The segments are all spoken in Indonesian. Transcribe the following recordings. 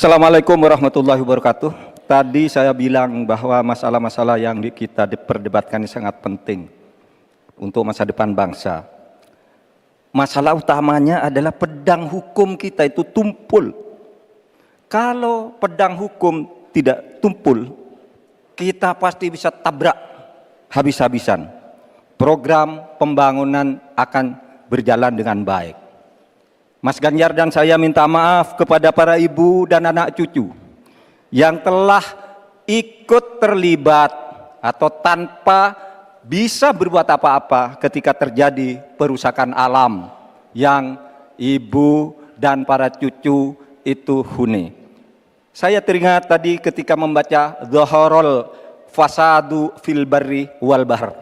Assalamualaikum warahmatullahi wabarakatuh. Tadi saya bilang bahwa masalah-masalah yang kita perdebatkan ini sangat penting untuk masa depan bangsa. Masalah utamanya adalah pedang hukum kita itu tumpul. Kalau pedang hukum tidak tumpul, kita pasti bisa tabrak habis-habisan. Program pembangunan akan berjalan dengan baik. Mas Ganjar dan saya minta maaf kepada para ibu dan anak cucu yang telah ikut terlibat atau tanpa bisa berbuat apa-apa ketika terjadi perusakan alam yang ibu dan para cucu itu huni. Saya teringat tadi ketika membaca Dhaharul Fasadu fil Barri wal Bahr.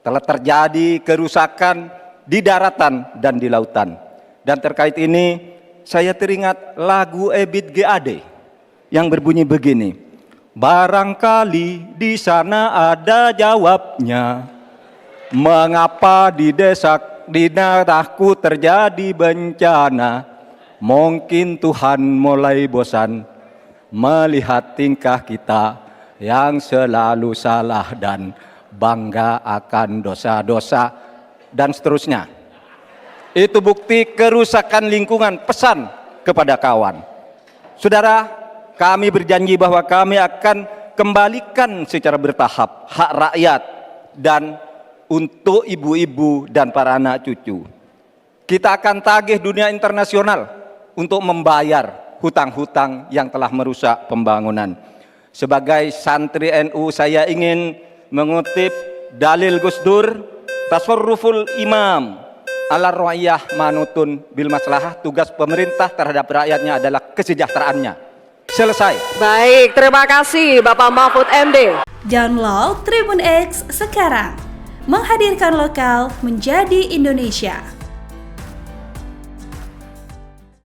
Telah terjadi kerusakan di daratan dan di lautan. Dan terkait ini saya teringat lagu Ebit GAD yang berbunyi begini. Barangkali di sana ada jawabnya. Mengapa di daerahku terjadi bencana? Mungkin Tuhan mulai bosan melihat tingkah kita yang selalu salah dan bangga akan dosa-dosa dan seterusnya. Itu bukti kerusakan lingkungan, pesan kepada kawan. Saudara, kami berjanji bahwa kami akan kembalikan secara bertahap hak rakyat dan untuk ibu-ibu dan para anak cucu. Kita akan tagih dunia internasional untuk membayar hutang-hutang yang telah merusak pembangunan. Sebagai santri NU saya ingin mengutip dalil Gus Dur, tasarruful imam ala rakyah manutun bil maslahah, tugas pemerintah terhadap rakyatnya adalah kesejahteraannya. Selesai. Baik, terima kasih Bapak Mahfud MD. Download Tribun X sekarang. Menghadirkan lokal menjadi Indonesia.